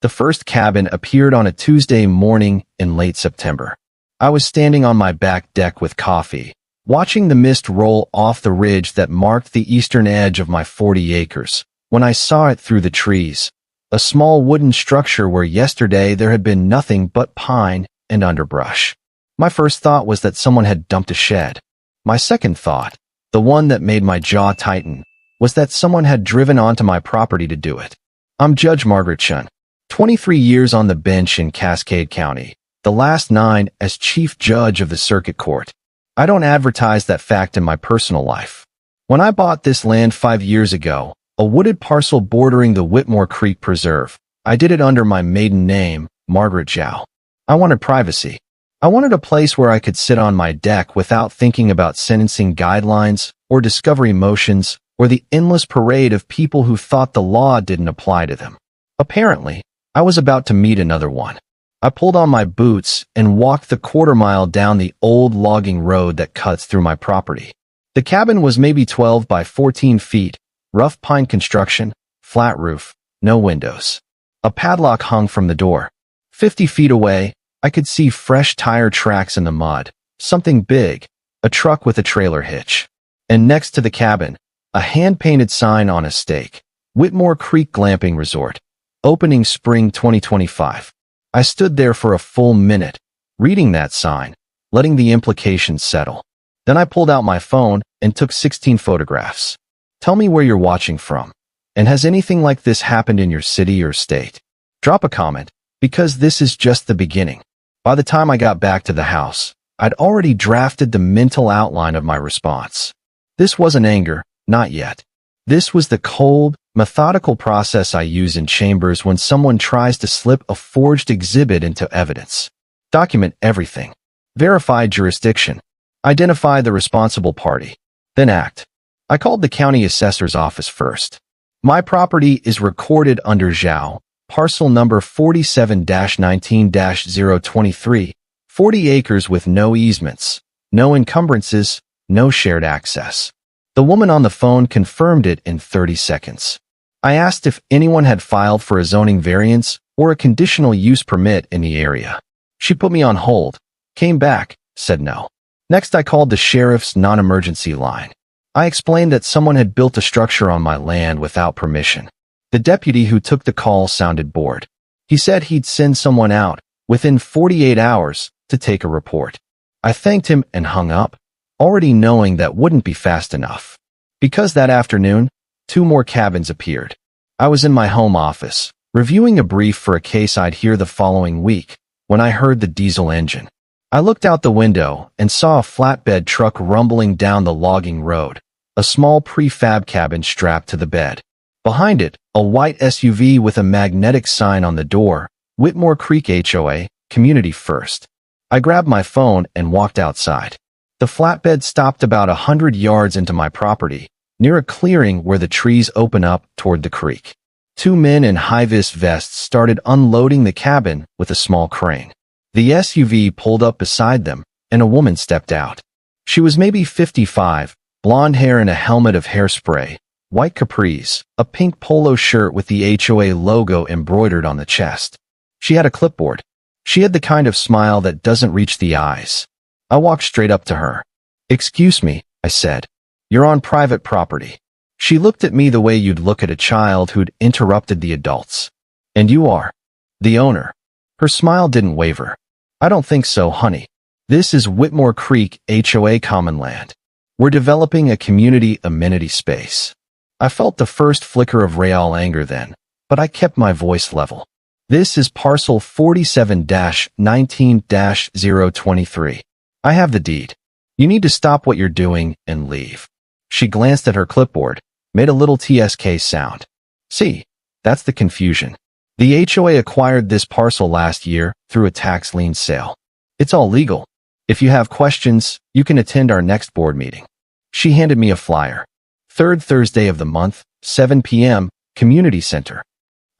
The first cabin appeared on a Tuesday morning in late September. I was standing on my back deck with coffee, watching the mist roll off the ridge that marked the eastern edge of my 40 acres, when I saw it through the trees, a small wooden structure where yesterday there had been nothing but pine and underbrush. My first thought was that someone had dumped a shed. My second thought, the one that made my jaw tighten, was that someone had driven onto my property to do it. I'm Judge Margaret Chun, 23 years on the bench in Cascade County, the last 9 as Chief Judge of the Circuit Court. I don't advertise that fact in my personal life. When I bought this land 5 years ago, a wooded parcel bordering the Whitmore Creek Preserve, I did it under my maiden name, Margaret Zhao. I wanted privacy. I wanted a place where I could sit on my deck without thinking about sentencing guidelines or discovery motions or the endless parade of people who thought the law didn't apply to them. Apparently, I was about to meet another one. I pulled on my boots and walked the quarter-mile down the old logging road that cuts through my property. The cabin was maybe 12 by 14 feet, rough pine construction, flat roof, no windows. A padlock hung from the door. 50 feet away, I could see fresh tire tracks in the mud, something big, a truck with a trailer hitch. And next to the cabin, a hand-painted sign on a stake, Whitmore Creek Glamping Resort, opening spring 2025. I stood there for a full minute, reading that sign, letting the implications settle. Then I pulled out my phone and took 16 photographs. Tell me where you're watching from, and has anything like this happened in your city or state? Drop a comment, because this is just the beginning. By the time I got back to the house, I'd already drafted the mental outline of my response. This wasn't anger, not yet. This was the cold, methodical process I use in chambers when someone tries to slip a forged exhibit into evidence. Document everything. Verify jurisdiction. Identify the responsible party. Then act. I called the county assessor's office first. My property is recorded under Zhao, parcel number 47-19-023, 40 acres with no easements, no encumbrances, no shared access. The woman on the phone confirmed it in 30 seconds. I asked if anyone had filed for a zoning variance or a conditional use permit in the area. She put me on hold, came back, said no. Next, I called the sheriff's non-emergency line. I explained that someone had built a structure on my land without permission. The deputy who took the call sounded bored. He said he'd send someone out within 48 hours to take a report. I thanked him and hung up, already knowing that wouldn't be fast enough. Because that afternoon, 2 more cabins appeared. I was in my home office, reviewing a brief for a case I'd hear the following week, when I heard the diesel engine. I looked out the window and saw a flatbed truck rumbling down the logging road, a small prefab cabin strapped to the bed. Behind it, a white SUV with a magnetic sign on the door, Whitmore Creek HOA, Community First. I grabbed my phone and walked outside. The flatbed stopped about 100 yards into my property, near a clearing where the trees open up toward the creek. 2 men in high-vis vests started unloading the cabin with a small crane. The SUV pulled up beside them, and a woman stepped out. She was maybe 55, blonde hair and a helmet of hairspray, white capris, a pink polo shirt with the HOA logo embroidered on the chest. She had a clipboard. She had the kind of smile that doesn't reach the eyes. I walked straight up to her. "Excuse me," I said. "You're on private property." She looked at me the way you'd look at a child who'd interrupted the adults. "And you are the owner?" Her smile didn't waver. "I don't think so, honey. This is Whitmore Creek HOA Common Land. We're developing a community amenity space." I felt the first flicker of real anger then, but I kept my voice level. "This is parcel 47-19-023. I have the deed. You need to stop what you're doing and leave." She glanced at her clipboard, made a little TSK sound. "See, that's the confusion. The HOA acquired this parcel last year through a tax lien sale. It's all legal. If you have questions, you can attend our next board meeting." She handed me a flyer. 3rd Thursday of the month, 7 p.m., Community Center.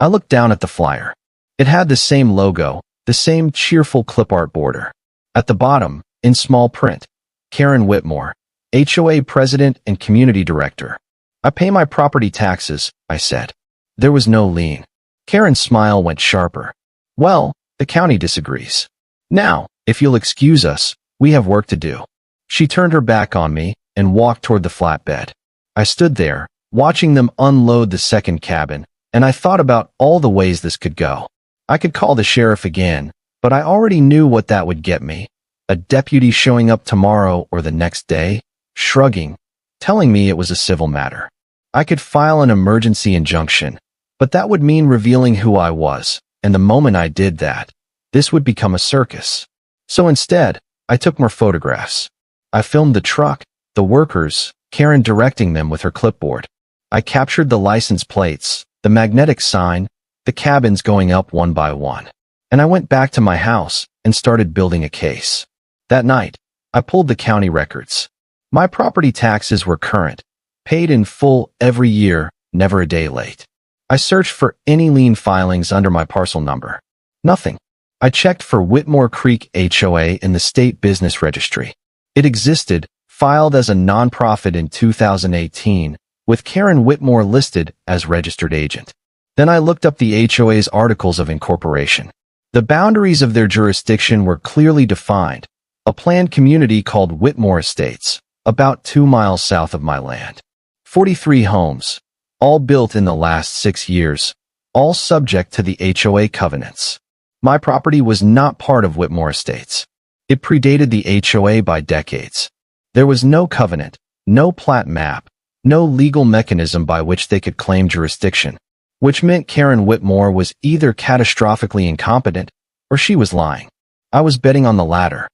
I looked down at the flyer. It had the same logo, the same cheerful clip art border. At the bottom, in small print, Karen Whitmore, HOA President and Community Director. "I pay my property taxes," I said. "There was no lien." Karen's smile went sharper. Well, the county disagrees. Now, if you'll excuse us, we have work to do. She turned her back on me and walked toward the flatbed. I stood there, watching them unload the second cabin, and I thought about all the ways this could go. I could call the sheriff again, but I already knew what that would get me. A deputy showing up tomorrow or the next day, shrugging, telling me it was a civil matter. I could file an emergency injunction, but that would mean revealing who I was, and the moment I did that, this would become a circus. So instead, I took more photographs. I filmed the truck, the workers, Karen directing them with her clipboard. I captured the license plates, the magnetic sign, the cabins going up one by one. And I went back to my house and started building a case. That night, I pulled the county records. My property taxes were current, paid in full every year, never a day late. I searched for any lien filings under my parcel number. Nothing. I checked for Whitmore Creek HOA in the State Business Registry. It existed, filed as a nonprofit in 2018, with Karen Whitmore listed as registered agent. Then I looked up the HOA's articles of incorporation. The boundaries of their jurisdiction were clearly defined, a planned community called Whitmore Estates, about 2 miles south of my land. 43 homes, all built in the last 6 years, all subject to the HOA covenants. My property was not part of Whitmore Estates. It predated the HOA by decades. There was no covenant, no plat map, no legal mechanism by which they could claim jurisdiction, which meant Karen Whitmore was either catastrophically incompetent or she was lying. I was betting on the latter.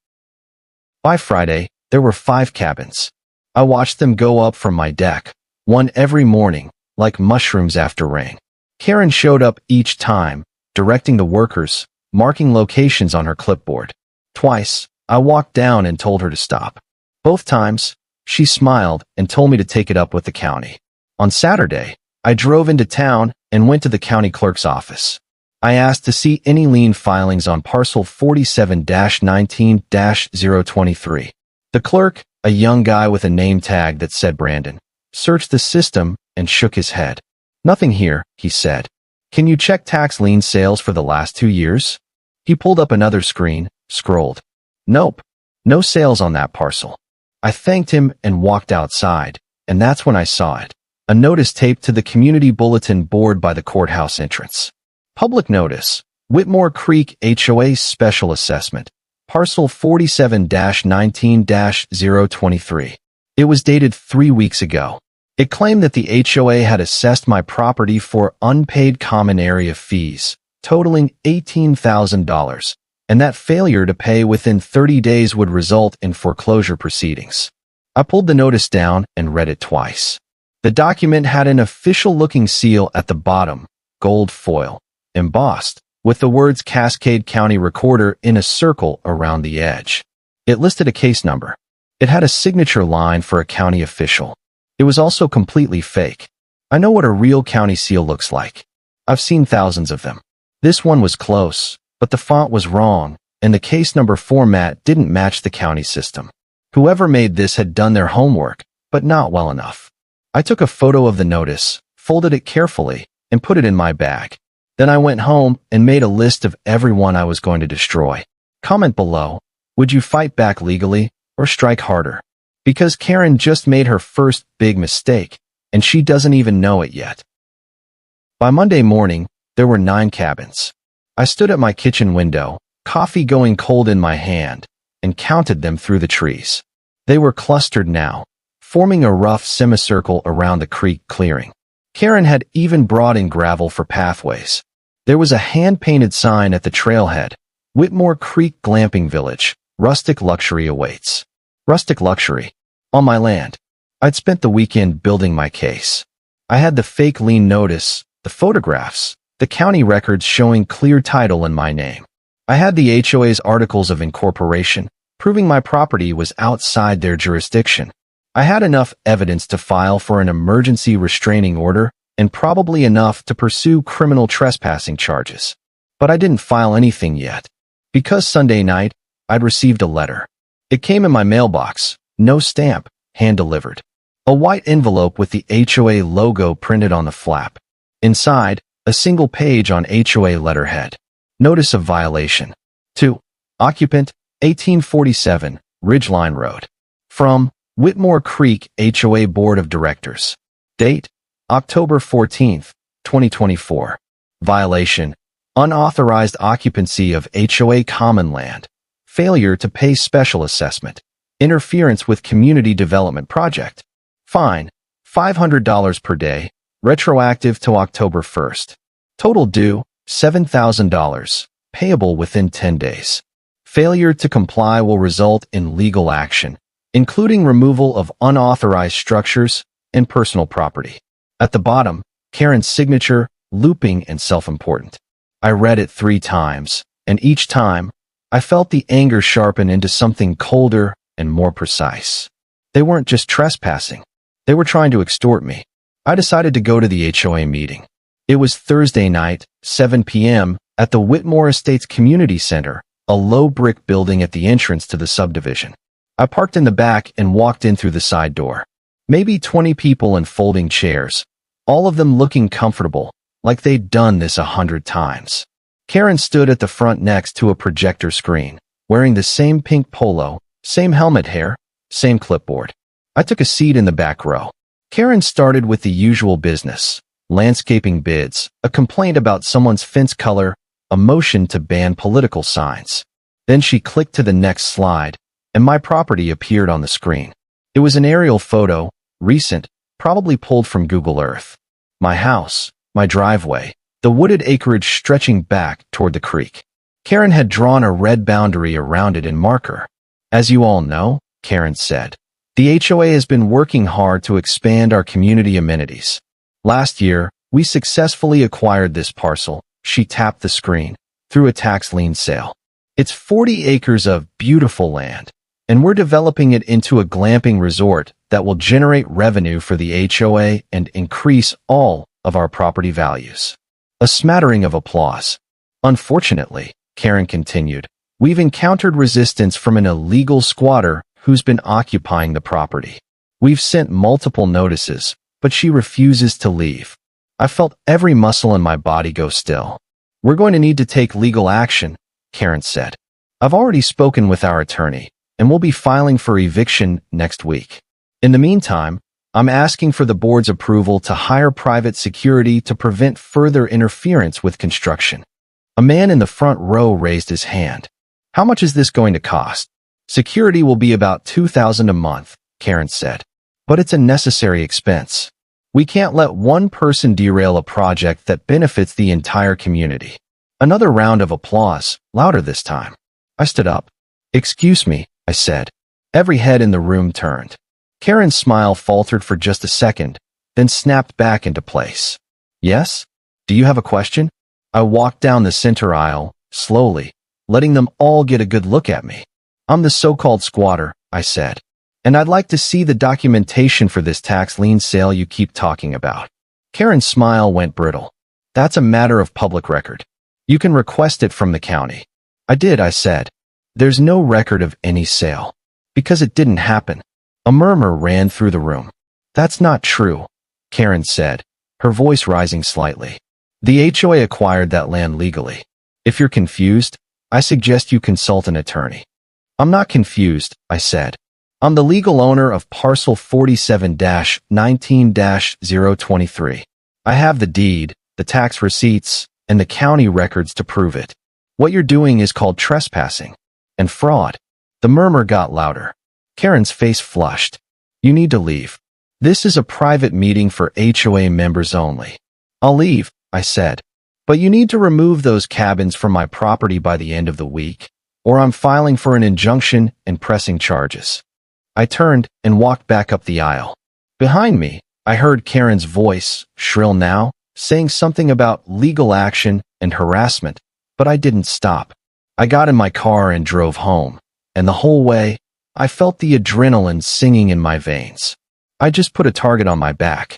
By Friday, there were 5 cabins. I watched them go up from my deck, one every morning, like mushrooms after rain. Karen showed up each time, directing the workers, marking locations on her clipboard. Twice, I walked down and told her to stop. Both times, she smiled and told me to take it up with the county. On Saturday, I drove into town and went to the county clerk's office. I asked to see any lien filings on parcel 47-19-023. The clerk, a young guy with a name tag that said Brandon, searched the system and shook his head. Nothing here, he said. Can you check tax lien sales for the last 2 years? He pulled up another screen, scrolled. Nope, no sales on that parcel. I thanked him and walked outside, and that's when I saw it. A notice taped to the community bulletin board by the courthouse entrance. Public notice, Whitmore Creek HOA Special Assessment, parcel 47-19-023. It was dated 3 weeks ago. It claimed that the HOA had assessed my property for unpaid common area fees, totaling $18,000, and that failure to pay within 30 days would result in foreclosure proceedings. I pulled the notice down and read it twice. The document had an official-looking seal at the bottom, gold foil, embossed, with the words Cascade County Recorder in a circle around the edge. It listed a case number. It had a signature line for a county official. It was also completely fake. I know what a real county seal looks like. I've seen thousands of them. This one was close, but the font was wrong, and the case number format didn't match the county system. Whoever made this had done their homework, but not well enough. I took a photo of the notice, folded it carefully, and put it in my bag. Then I went home and made a list of everyone I was going to destroy. Comment below, would you fight back legally or strike harder? Because Karen just made her first big mistake, and she doesn't even know it yet. By Monday morning, there were 9 cabins. I stood at my kitchen window, coffee going cold in my hand, and counted them through the trees. They were clustered now, forming a rough semicircle around the creek clearing. Karen had even brought in gravel for pathways. There was a hand-painted sign at the trailhead, Whitmore Creek Glamping Village, rustic luxury awaits. Rustic luxury. On my land. I'd spent the weekend building my case. I had the fake lien notice, the photographs, the county records showing clear title in my name. I had the HOA's articles of incorporation, proving my property was outside their jurisdiction. I had enough evidence to file for an emergency restraining order and probably enough to pursue criminal trespassing charges. But I didn't file anything yet. Because Sunday night, I'd received a letter. It came in my mailbox, no stamp, hand-delivered. A white envelope with the HOA logo printed on the flap. Inside, A single page on HOA letterhead. Notice of violation. 2. Occupant, 1847, Ridgeline Road. From Whitmore Creek HOA Board of Directors. Date, October 14, 2024. Violation, unauthorized occupancy of HOA common land, failure to pay special assessment, interference with community development project. Fine, $500 per day, retroactive to October 1st. Total due, $7,000, payable within 10 days. Failure to comply will result in legal action, including removal of unauthorized structures and personal property. At the bottom, Karen's signature, looping and self-important. I read it 3 times, and each time, I felt the anger sharpen into something colder and more precise. They weren't just trespassing. They were trying to extort me. I decided to go to the HOA meeting. It was Thursday night, 7 p.m., at the Whitmore Estates Community Center, a low brick building at the entrance to the subdivision. I parked in the back and walked in through the side door. Maybe 20 people in folding chairs, all of them looking comfortable, like they'd done this 100 times. Karen stood at the front next to a projector screen, wearing the same pink polo, same helmet hair, same clipboard. I took a seat in the back row. Karen started with the usual business: landscaping bids, a complaint about someone's fence color, a motion to ban political signs. Then she clicked to the next slide, and my property appeared on the screen. It was an aerial photo, recent, probably pulled from Google Earth. My house, my driveway, the wooded acreage stretching back toward the creek. Karen had drawn a red boundary around it in marker. As you all know, Karen said, the HOA has been working hard to expand our community amenities. Last year, we successfully acquired this parcel, she tapped the screen, through a tax lien sale. It's 40 acres of beautiful land, and we're developing it into a glamping resort that will generate revenue for the HOA and increase all of our property values. A smattering of applause. Unfortunately, Karen continued, we've encountered resistance from an illegal squatter who's been occupying the property. We've sent multiple notices, but she refuses to leave. I felt every muscle in my body go still. We're going to need to take legal action, Karen said. I've already spoken with our attorney, and we'll be filing for eviction next week. In the meantime, I'm asking for the board's approval to hire private security to prevent further interference with construction. A man in the front row raised his hand. How much is this going to cost? Security will be about $2,000 a month, Karen said. But it's a necessary expense. We can't let one person derail a project that benefits the entire community. Another round of applause, louder this time. I stood up. Excuse me, I said. Every head in the room turned. Karen's smile faltered for just a second, then snapped back into place. Yes? Do you have a question? I walked down the center aisle, slowly, letting them all get a good look at me. I'm the so-called squatter, I said. And I'd like to see the documentation for this tax lien sale you keep talking about. Karen's smile went brittle. That's a matter of public record. You can request it from the county. I did, I said. There's no record of any sale. Because it didn't happen. A murmur ran through the room. That's not true, Karen said, her voice rising slightly. The HOA acquired that land legally. If you're confused, I suggest you consult an attorney. I'm not confused, I said. I'm the legal owner of parcel 47-19-023. I have the deed, the tax receipts, and the county records to prove it. What you're doing is called trespassing and fraud. The murmur got louder. Karen's face flushed. You need to leave. This is a private meeting for HOA members only. I'll leave, I said. But you need to remove those cabins from my property by the end of the week, or I'm filing for an injunction and pressing charges. I turned and walked back up the aisle. Behind me, I heard Karen's voice, shrill now, saying something about legal action and harassment, but I didn't stop. I got in my car and drove home, and the whole way, I felt the adrenaline singing in my veins. I just put a target on my back.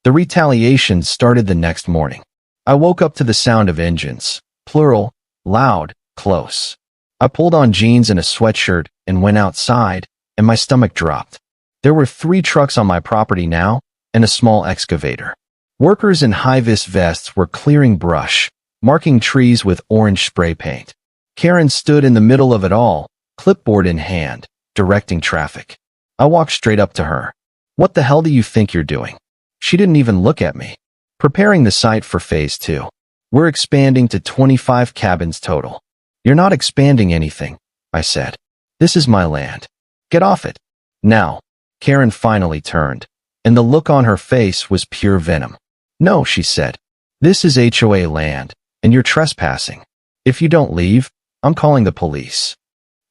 The retaliation started the next morning. I woke up to the sound of engines, plural, loud, close. I pulled on jeans and a sweatshirt and went outside, and my stomach dropped. There were 3 trucks on my property now, and a small excavator. Workers in high-vis vests were clearing brush, marking trees with orange spray paint. Karen stood in the middle of it all, clipboard in hand, directing traffic. I walked straight up to her. "What the hell do you think you're doing?" She didn't even look at me. "Preparing the site for phase 2. We're expanding to 25 cabins total." "You're not expanding anything," I said. "This is my land. Get off it." Now, Karen finally turned, and the look on her face was pure venom. "No," she said. "This is HOA land, and you're trespassing. If you don't leave, I'm calling the police."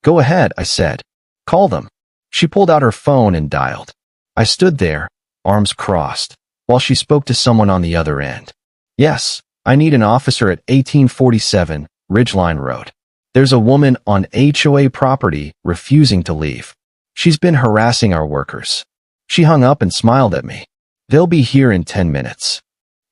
"Go ahead," I said. "Call them." She pulled out her phone and dialed. I stood there, arms crossed, while she spoke to someone on the other end. "Yes, I need an officer at 1847 Ridgeline Road. There's a woman on HOA property refusing to leave. She's been harassing our workers." She hung up and smiled at me. "They'll be here in 10 minutes.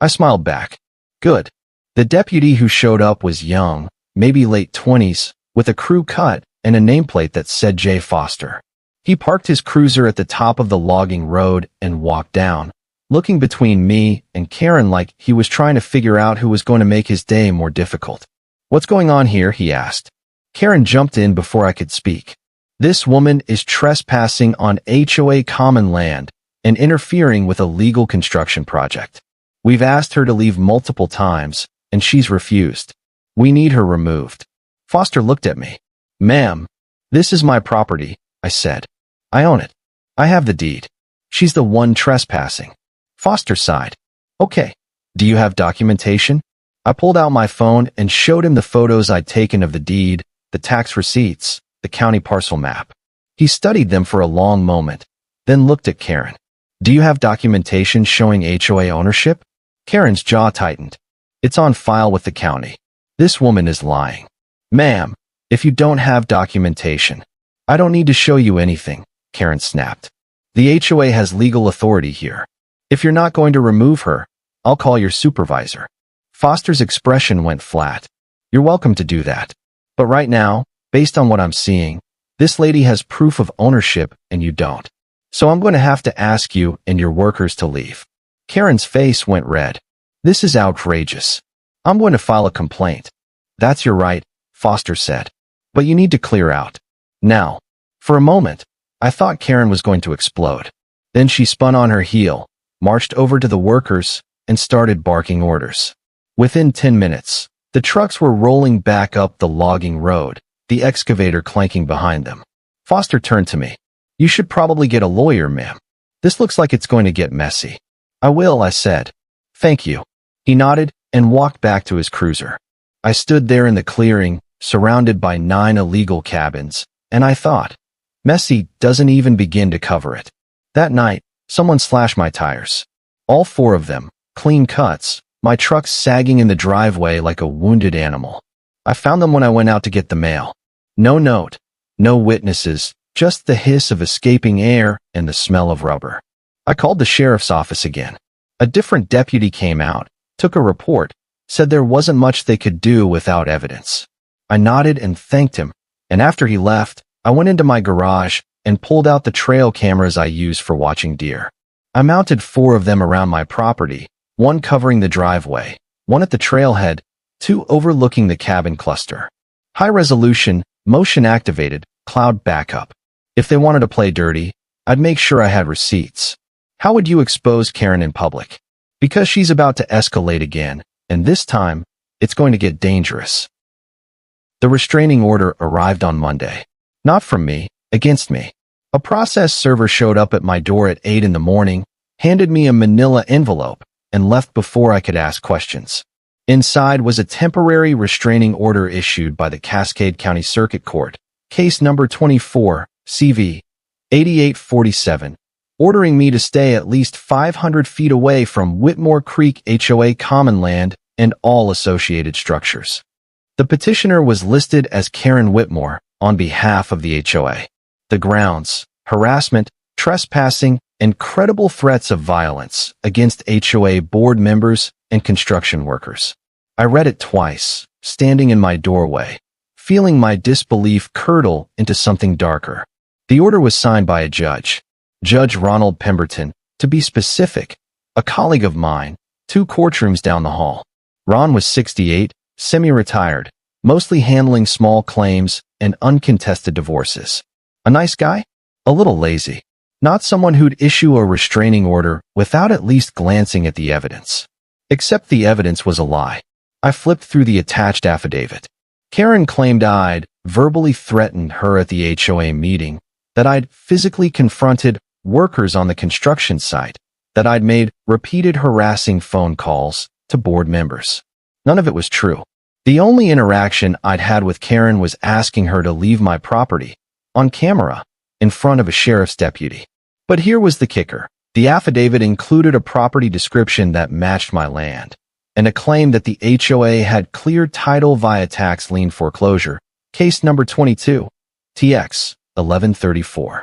I smiled back. Good. The deputy who showed up was young, maybe late 20s, with a crew cut and a nameplate that said J. Foster. He parked his cruiser at the top of the logging road and walked down, looking between me and Karen like he was trying to figure out who was going to make his day more difficult. "What's going on here?" he asked. Karen jumped in before I could speak. "This woman is trespassing on HOA common land and interfering with a legal construction project. We've asked her to leave multiple times, and she's refused. We need her removed." Foster looked at me. "Ma'am, this is my property," I said. "I own it. I have the deed. She's the one trespassing." Foster sighed. "Okay. Do you have documentation?" I pulled out my phone and showed him the photos I'd taken of the deed, the tax receipts, the county parcel map. He studied them for a long moment, then looked at Karen. "Do you have documentation showing HOA ownership?" Karen's jaw tightened. "It's on file with the county. This woman is lying." "Ma'am, if you don't have documentation, I don't need to show you anything," Karen snapped. "The HOA has legal authority here. If you're not going to remove her, I'll call your supervisor." Foster's expression went flat. "You're welcome to do that. But right now, based on what I'm seeing, this lady has proof of ownership and you don't. So I'm going to have to ask you and your workers to leave." Karen's face went red. "This is outrageous. I'm going to file a complaint." "That's your right," Foster said. "But you need to clear out. Now." For a moment, I thought Karen was going to explode. Then she spun on her heel, marched over to the workers, and started barking orders. Within 10 minutes, the trucks were rolling back up the logging road, the excavator clanking behind them. Foster turned to me. "You should probably get a lawyer, ma'am. This looks like it's going to get messy." "I will," I said. "Thank you." He nodded and walked back to his cruiser. I stood there in the clearing, surrounded by 9 illegal cabins, and I thought, messy doesn't even begin to cover it. That night, someone slashed my tires. All 4 of them, clean cuts, my truck sagging in the driveway like a wounded animal. I found them when I went out to get the mail. No note, no witnesses, just the hiss of escaping air and the smell of rubber. I called the sheriff's office again. A different deputy came out, took a report, said there wasn't much they could do without evidence. I nodded and thanked him, and after he left, I went into my garage and pulled out the trail cameras I use for watching deer. I mounted 4 of them around my property, 1 covering the driveway, 1 at the trailhead, 2 overlooking the cabin cluster. High resolution, motion activated, cloud backup. If they wanted to play dirty, I'd make sure I had receipts. How would you expose Karen in public? Because she's about to escalate again, and this time, it's going to get dangerous. The restraining order arrived on Monday. Not from me, against me. A process server showed up at my door at 8 in the morning, handed me a manila envelope, and left before I could ask questions. Inside was a temporary restraining order issued by the Cascade County Circuit Court, case number 24, CV 8847, ordering me to stay at least 500 feet away from Whitmore Creek HOA common land and all associated structures. The petitioner was listed as Karen Whitmore on behalf of the HOA. The grounds, harassment, trespassing, and credible threats of violence against HOA board members and construction workers. I read it twice, standing in my doorway, feeling my disbelief curdle into something darker. The order was signed by a judge, Judge Ronald Pemberton, to be specific, a colleague of mine, 2 courtrooms down the hall. Ron was 68, semi-retired, mostly handling small claims and uncontested divorces. A nice guy? A little lazy. Not someone who'd issue a restraining order without at least glancing at the evidence. Except the evidence was a lie. I flipped through the attached affidavit. Karen claimed I'd verbally threatened her at the HOA meeting, that I'd physically confronted workers on the construction site, that I'd made repeated harassing phone calls to board members. None of it was true. The only interaction I'd had with Karen was asking her to leave my property, on camera, in front of a sheriff's deputy. But here was the kicker. The affidavit included a property description that matched my land, and a claim that the HOA had clear title via tax lien foreclosure, case number 22, TX 1134.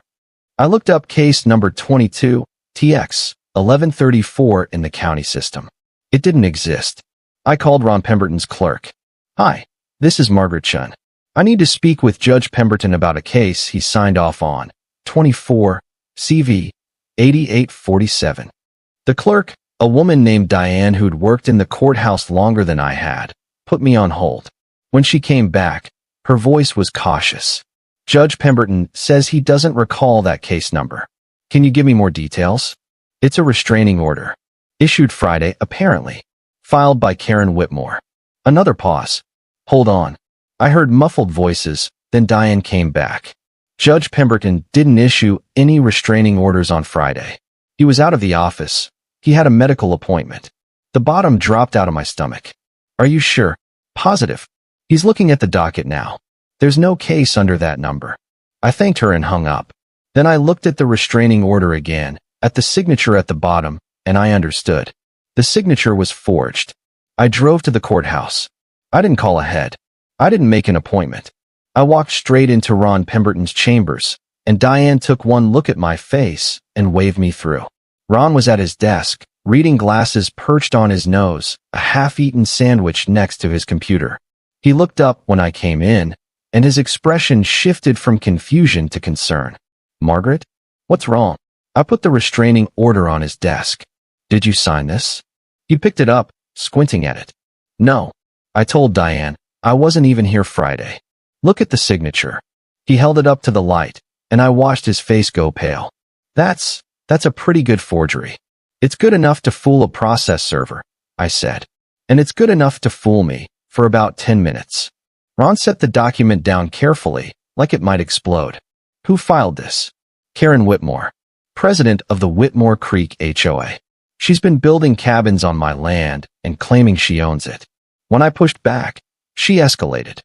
I looked up case number 22, TX 1134 in the county system. It didn't exist. I called Ron Pemberton's clerk. Hi, this is Margaret Chun. I need to speak with Judge Pemberton about a case he signed off on, 24 CV 8847. The clerk, a woman named Diane who'd worked in the courthouse longer than I had, put me on hold. When she came back, her voice was cautious. Judge Pemberton says he doesn't recall that case number. Can you give me more details? It's a restraining order. Issued Friday, apparently. Filed by Karen Whitmore. Another pause. Hold on. I heard muffled voices, then Diane came back. Judge Pemberton didn't issue any restraining orders on Friday. He was out of the office. He had a medical appointment. The bottom dropped out of my stomach. Are you sure? Positive. He's looking at the docket now. There's no case under that number. I thanked her and hung up. Then I looked at the restraining order again, at the signature at the bottom, and I understood. The signature was forged. I drove to the courthouse. I didn't call ahead. I didn't make an appointment. I walked straight into Ron Pemberton's chambers, and Diane took one look at my face and waved me through. Ron was at his desk, reading glasses perched on his nose, a half-eaten sandwich next to his computer. He looked up when I came in, and his expression shifted from confusion to concern. Margaret? What's wrong? I put the restraining order on his desk. Did you sign this? He picked it up, squinting at it. No. I told Diane, I wasn't even here Friday. Look at the signature. He held it up to the light, and I watched his face go pale. That's a pretty good forgery. It's good enough to fool a process server, I said. And it's good enough to fool me, for about 10 minutes. Ron set the document down carefully, like it might explode. Who filed this? Karen Whitmore, president of the Whitmore Creek HOA. She's been building cabins on my land and claiming she owns it. When I pushed back, she escalated.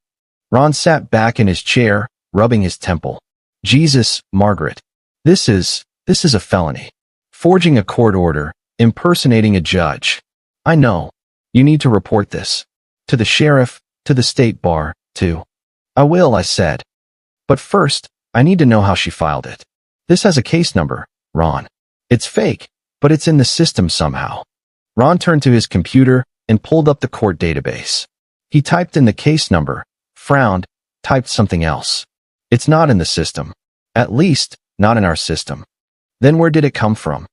Ron sat back in his chair, rubbing his temple. Jesus, Margaret. This is a felony. Forging a court order, impersonating a judge. I know. You need to report this. To the sheriff, to the state bar, to... I will, I said. But first, I need to know how she filed it. This has a case number, Ron. It's fake, but it's in the system somehow. Ron turned to his computer and pulled up the court database. He typed in the case number, frowned, typed something else. It's not in the system. At least, not in our system. Then where did it come from?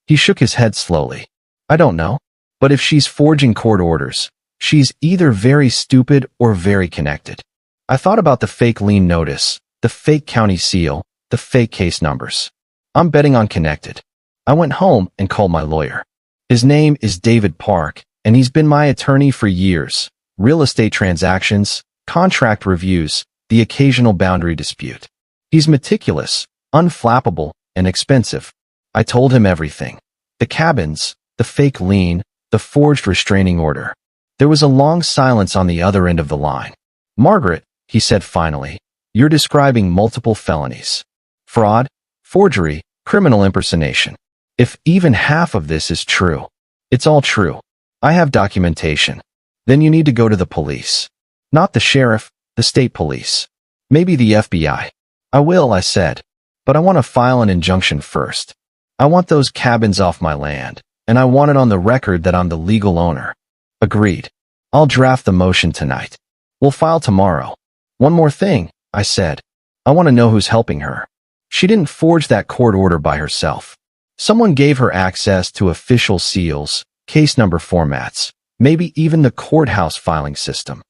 He shook his head slowly. I don't know. But if she's forging court orders, she's either very stupid or very connected. I thought about the fake lien notice, the fake county seal, the fake case numbers. I'm betting on connected. I went home and called my lawyer. His name is David Park, and he's been my attorney for years. Real estate transactions, contract reviews, the occasional boundary dispute. He's meticulous, unflappable, and expensive. I told him everything. The cabins, the fake lien, the forged restraining order. There was a long silence on the other end of the line. Margaret, he said finally, you're describing multiple felonies. Fraud, forgery, criminal impersonation. If even half of this is true, it's all true. I have documentation. Then you need to go to the police. Not the sheriff, the state police. Maybe the FBI. I will, I said. But I want to file an injunction first. I want those cabins off my land, and I want it on the record that I'm the legal owner. Agreed. I'll draft the motion tonight. We'll file tomorrow. One more thing, I said. I want to know who's helping her. She didn't forge that court order by herself. Someone gave her access to official seals, case number formats, maybe even the courthouse filing system.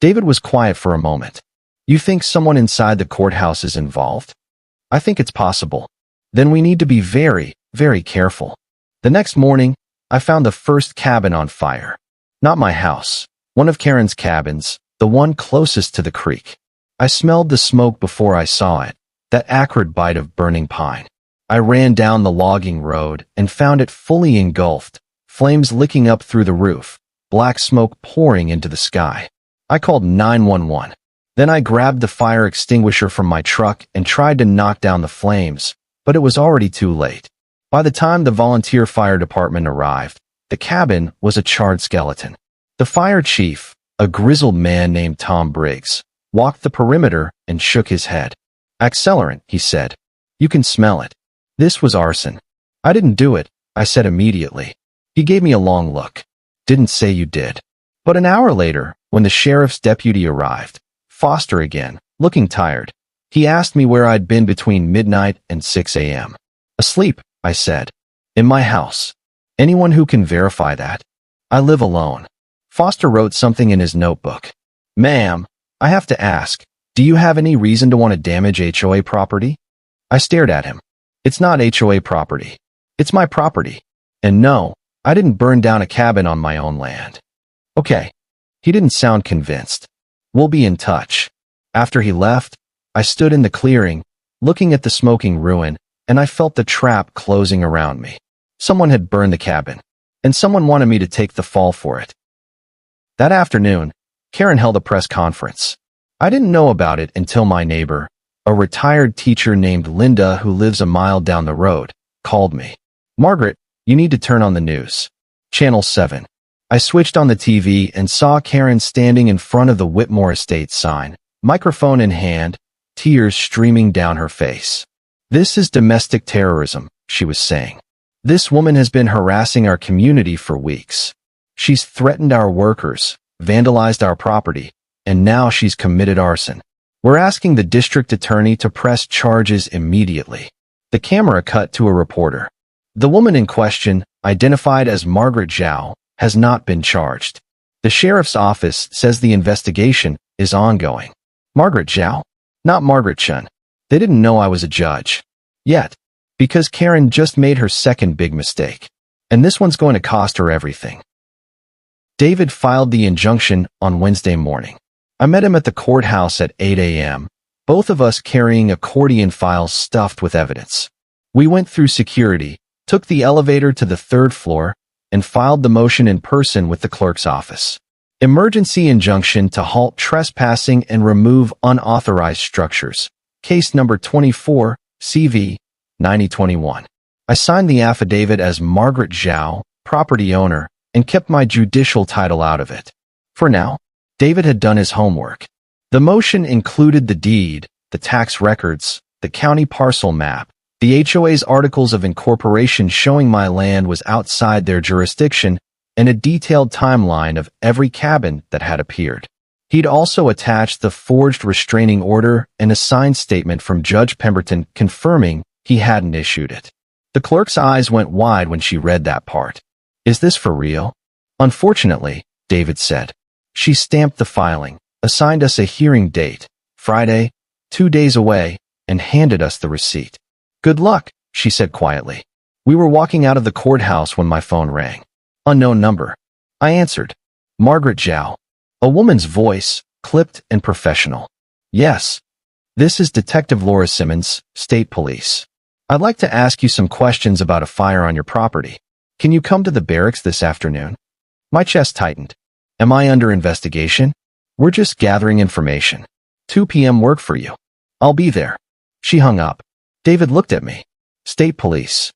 David was quiet for a moment. You think someone inside the courthouse is involved? I think it's possible. Then we need to be very, very careful. The next morning, I found the first cabin on fire. Not my house, one of Karen's cabins, the one closest to the creek. I smelled the smoke before I saw it, that acrid bite of burning pine. I ran down the logging road and found it fully engulfed, flames licking up through the roof, black smoke pouring into the sky. I called 911. Then I grabbed the fire extinguisher from my truck and tried to knock down the flames, but it was already too late. By the time the volunteer fire department arrived, the cabin was a charred skeleton. The fire chief, a grizzled man named Tom Briggs, walked the perimeter and shook his head. Accelerant, he said. You can smell it. This was arson. I didn't do it, I said immediately. He gave me a long look. Didn't say you did. But an hour later, when the sheriff's deputy arrived, Foster again, looking tired, he asked me where I'd been between midnight and 6 a.m. Asleep, I said. In my house. Anyone who can verify that? I live alone. Foster wrote something in his notebook. Ma'am, I have to ask, do you have any reason to want to damage HOA property? I stared at him. It's not HOA property. It's my property. And no, I didn't burn down a cabin on my own land. Okay. He didn't sound convinced. We'll be in touch. After he left, I stood in the clearing, looking at the smoking ruin, and I felt the trap closing around me. Someone had burned the cabin, and someone wanted me to take the fall for it. That afternoon, Karen held a press conference. I didn't know about it until my neighbor, a retired teacher named Linda who lives a mile down the road, called me. Margaret, you need to turn on the news. Channel 7. I switched on the TV and saw Karen standing in front of the Whitmore Estates sign, microphone in hand, tears streaming down her face. This is domestic terrorism, she was saying. This woman has been harassing our community for weeks. She's threatened our workers, vandalized our property, and now she's committed arson. We're asking the district attorney to press charges immediately. The camera cut to a reporter. The woman in question, identified as Margaret Zhao, has not been charged. The sheriff's office says the investigation is ongoing. Margaret Zhao? Not Margaret Chen. They didn't know I was a judge. Yet. Because Karen just made her second big mistake. And this one's going to cost her everything. David filed the injunction on Wednesday morning. I met him at the courthouse at 8 a.m., both of us carrying accordion files stuffed with evidence. We went through security, took the elevator to the third floor, and filed the motion in person with the clerk's office. Emergency injunction to halt trespassing and remove unauthorized structures. Case number 24, CV, 9021. I signed the affidavit as Margaret Zhao, property owner, and kept my judicial title out of it. For now, David had done his homework. The motion included the deed, the tax records, the county parcel map, the HOA's articles of incorporation showing my land was outside their jurisdiction, and a detailed timeline of every cabin that had appeared. He'd also attached the forged restraining order and a signed statement from Judge Pemberton confirming he hadn't issued it. The clerk's eyes went wide when she read that part. Is this for real? Unfortunately, David said. She stamped the filing, assigned us a hearing date, Friday, 2 days away, and handed us the receipt. Good luck, she said quietly. We were walking out of the courthouse when my phone rang. Unknown number. I answered. Margaret Zhao. A woman's voice, clipped and professional. Yes. This is Detective Laura Simmons, State Police. I'd like to ask you some questions about a fire on your property. Can you come to the barracks this afternoon? My chest tightened. Am I under investigation? We're just gathering information. 2 p.m. work for you. I'll be there. She hung up. David looked at me. State Police.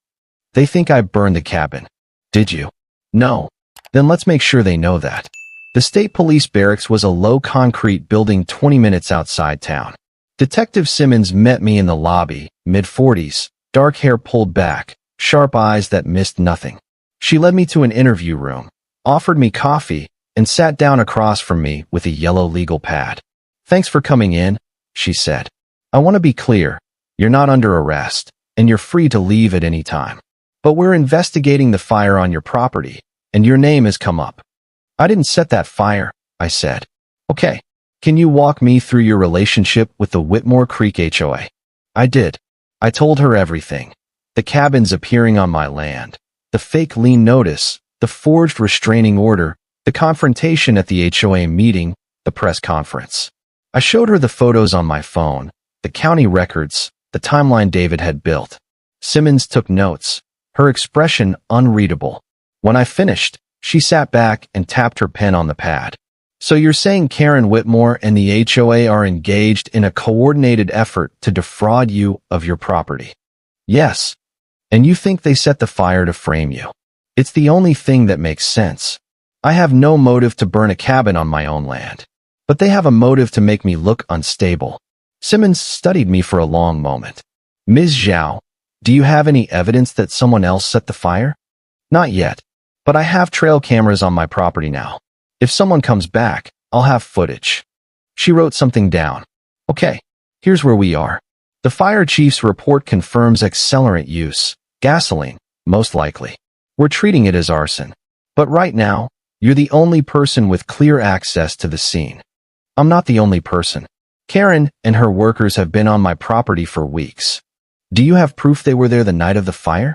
They think I burned the cabin. Did you? No. Then let's make sure they know that. The State Police barracks was a low concrete building 20 minutes outside town. Detective Simmons met me in the lobby, mid-40s, dark hair pulled back, sharp eyes that missed nothing. She led me to an interview room, offered me coffee, and sat down across from me with a yellow legal pad. Thanks for coming in, she said. I want to be clear. You're not under arrest, and you're free to leave at any time. But we're investigating the fire on your property, and your name has come up. I didn't set that fire, I said. Okay. Can you walk me through your relationship with the Whitmore Creek HOA? I did. I told her everything. The cabins appearing on my land, the fake lien notice, the forged restraining order, the confrontation at the HOA meeting, the press conference. I showed her the photos on my phone, the county records, the timeline David had built. Simmons took notes, her expression unreadable. When I finished, she sat back and tapped her pen on the pad. So you're saying Karen Whitmore and the HOA are engaged in a coordinated effort to defraud you of your property? Yes. And you think they set the fire to frame you? It's the only thing that makes sense. I have no motive to burn a cabin on my own land. But they have a motive to make me look unstable. Simmons studied me for a long moment. Ms. Zhao, do you have any evidence that someone else set the fire? Not yet. But I have trail cameras on my property now. If someone comes back, I'll have footage. She wrote something down. Okay, here's where we are. The fire chief's report confirms accelerant use, gasoline, most likely. We're treating it as arson. But right now, you're the only person with clear access to the scene. I'm not the only person. Karen and her workers have been on my property for weeks. Do you have proof they were there the night of the fire?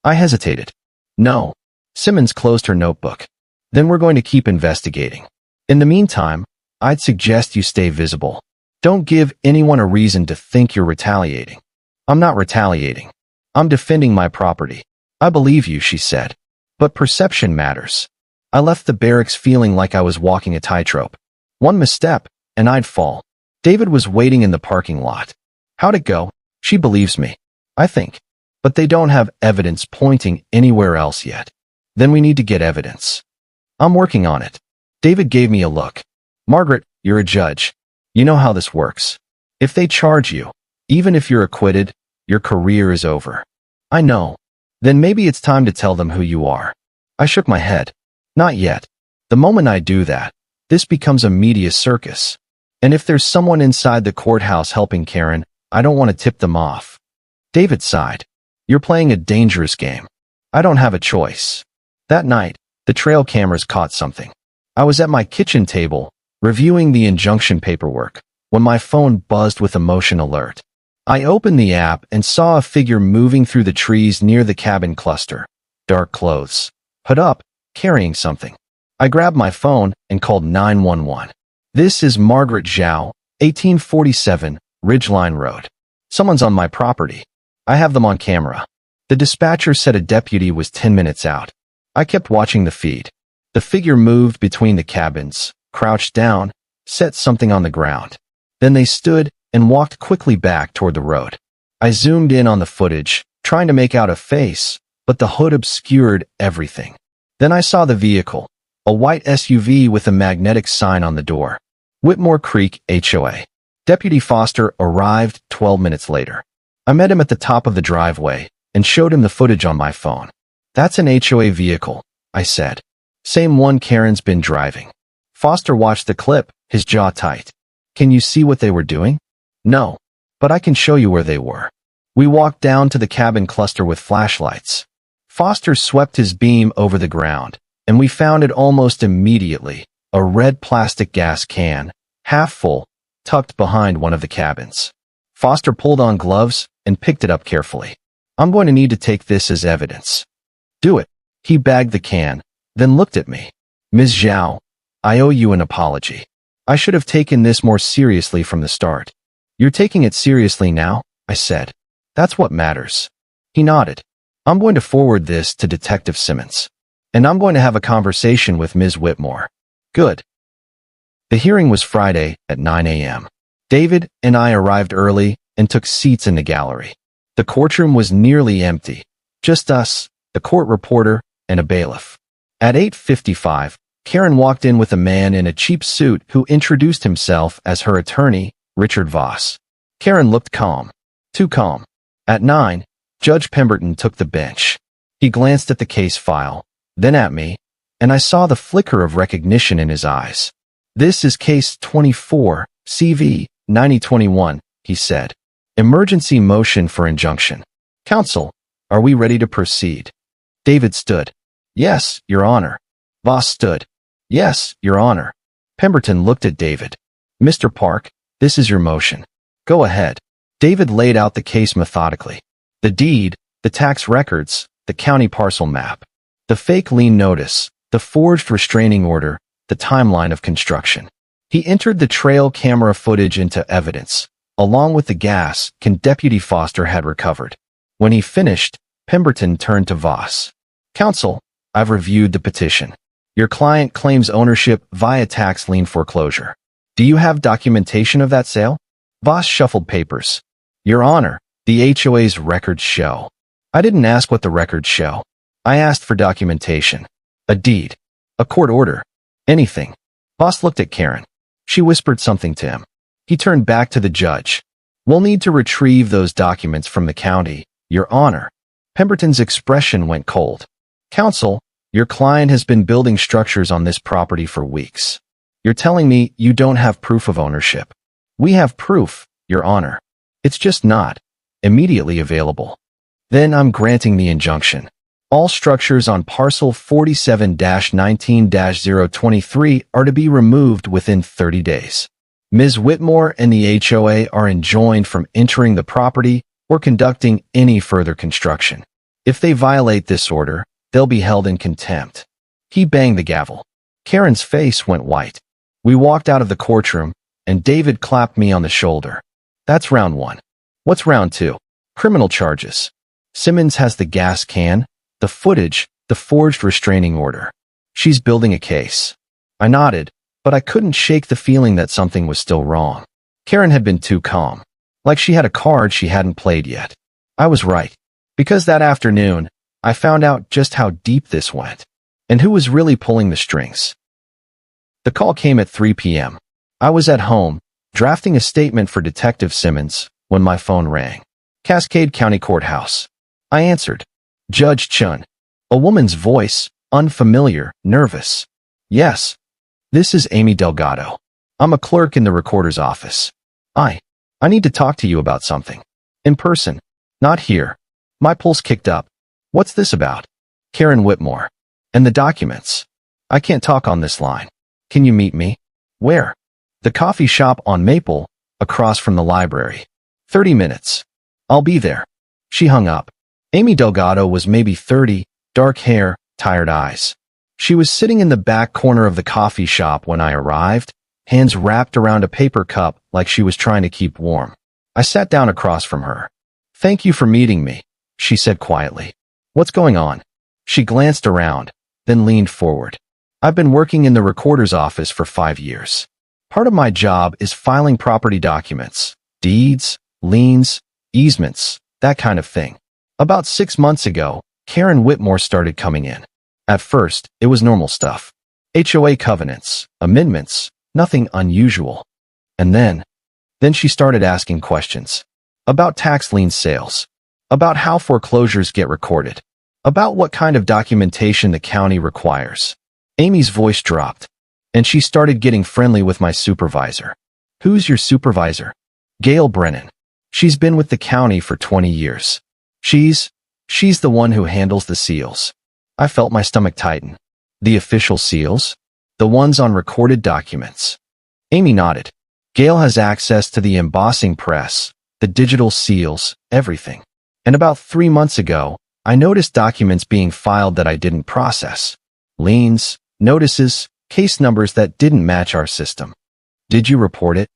I hesitated. No. Simmons closed her notebook. Then we're going to keep investigating. In the meantime, I'd suggest you stay visible. Don't give anyone a reason to think you're retaliating. I'm not retaliating. I'm defending my property. I believe you, she said. But perception matters. I left the barracks feeling like I was walking a tightrope. One misstep, and I'd fall. David was waiting in the parking lot. How'd it go? She believes me, I think. But they don't have evidence pointing anywhere else yet. Then we need to get evidence. I'm working on it. David gave me a look. Margaret, you're a judge. You know how this works. If they charge you, even if you're acquitted, your career is over. I know. Then maybe it's time to tell them who you are. I shook my head. Not yet. The moment I do that, this becomes a media circus. And if there's someone inside the courthouse helping Karen, I don't want to tip them off. David sighed. You're playing a dangerous game. I don't have a choice. That night, the trail cameras caught something. I was at my kitchen table, reviewing the injunction paperwork, when my phone buzzed with a motion alert. I opened the app and saw a figure moving through the trees near the cabin cluster. Dark clothes. Hood up, carrying something. I grabbed my phone and called 911. This is Margaret Zhao, 1847, Ridgeline Road. Someone's on my property. I have them on camera. The dispatcher said a deputy was 10 minutes out. I kept watching the feed. The figure moved between the cabins, crouched down, set something on the ground. Then they stood and walked quickly back toward the road. I zoomed in on the footage, trying to make out a face, but the hood obscured everything. Then I saw the vehicle, a white SUV with a magnetic sign on the door. Whitmore Creek HOA. Deputy Foster arrived 12 minutes later. I met him at the top of the driveway and showed him the footage on my phone. That's an HOA vehicle, I said. Same one Karen's been driving. Foster watched the clip, his jaw tight. Can you see what they were doing? No, but I can show you where they were. We walked down to the cabin cluster with flashlights. Foster swept his beam over the ground, and we found it almost immediately, a red plastic gas can, half full, tucked behind one of the cabins. Foster pulled on gloves and picked it up carefully. I'm going to need to take this as evidence. Do it. He bagged the can, then looked at me. Ms. Zhao, I owe you an apology. I should have taken this more seriously from the start. You're taking it seriously now, I said. That's what matters. He nodded. I'm going to forward this to Detective Simmons. And I'm going to have a conversation with Ms. Whitmore. Good. The hearing was Friday at 9 a.m. David and I arrived early and took seats in the gallery. The courtroom was nearly empty. Just us, the court reporter, and a bailiff. At 8:55, Karen walked in with a man in a cheap suit who introduced himself as her attorney, Richard Voss. Karen looked calm. Too calm. At 9, Judge Pemberton took the bench. He glanced at the case file, then at me, and I saw the flicker of recognition in his eyes. This is case 24, CV 9021, he said. Emergency motion for injunction. Counsel, are we ready to proceed? David stood. Yes, Your Honor. Voss stood. Yes, Your Honor. Pemberton looked at David. Mr. Park, this is your motion. Go ahead. David laid out the case methodically. The deed, the tax records, the county parcel map, the fake lien notice, the forged restraining order, the timeline of construction. He entered the trail camera footage into evidence, along with the gas Deputy Foster had recovered. When he finished, Pemberton turned to Voss. Counsel, I've reviewed the petition. Your client claims ownership via tax lien foreclosure. Do you have documentation of that sale? Voss shuffled papers. Your Honor, the HOA's records show. I didn't ask what the records show. I asked for documentation. A deed. A court order. Anything. Voss looked at Karen. She whispered something to him. He turned back to the judge. We'll need to retrieve those documents from the county, Your Honor. Pemberton's expression went cold. Counsel, your client has been building structures on this property for weeks. You're telling me you don't have proof of ownership. We have proof, Your Honor. It's just not immediately available. Then I'm granting the injunction. All structures on parcel 47-19-023 are to be removed within 30 days. Ms. Whitmore and the HOA are enjoined from entering the property or conducting any further construction. If they violate this order, they'll be held in contempt. He banged the gavel. Karen's face went white. We walked out of the courtroom, and David clapped me on the shoulder. That's round one. What's round two? Criminal charges. Simmons has the gas can, the footage, the forged restraining order. She's building a case. I nodded, but I couldn't shake the feeling that something was still wrong. Karen had been too calm, like she had a card she hadn't played yet. I was right, because that afternoon, I found out just how deep this went, and who was really pulling the strings. The call came at 3 p.m. I was at home, drafting a statement for Detective Simmons, when my phone rang. Cascade County Courthouse. I answered. Judge Chun. A woman's voice, unfamiliar, nervous. Yes. This is Amy Delgado. I'm a clerk in the recorder's office. I need to talk to you about something. In person. Not here. My pulse kicked up. What's this about? Karen Whitmore. And the documents. I can't talk on this line. Can you meet me? Where? The coffee shop on Maple, across from the library. 30 minutes. I'll be there. She hung up. Amy Delgado was maybe 30, dark hair, tired eyes. She was sitting in the back corner of the coffee shop when I arrived, hands wrapped around a paper cup like she was trying to keep warm. I sat down across from her. Thank you for meeting me, she said quietly. What's going on? She glanced around, then leaned forward. I've been working in the recorder's office for 5 years. Part of my job is filing property documents, deeds, liens, easements, that kind of thing. About 6 months ago, Karen Whitmore started coming in. At first, it was normal stuff. HOA covenants, amendments, nothing unusual. And then she started asking questions. About tax lien sales. About how foreclosures get recorded. About what kind of documentation the county requires. Amy's voice dropped, and she started getting friendly with my supervisor. Who's your supervisor? Gail Brennan. She's been with the county for 20 years. She's the one who handles the seals. I felt my stomach tighten. The official seals? The ones on recorded documents. Amy nodded. Gail has access to the embossing press, the digital seals, everything. And about 3 months ago, I noticed documents being filed that I didn't process. Liens, notices, case numbers that didn't match our system. Did you report it?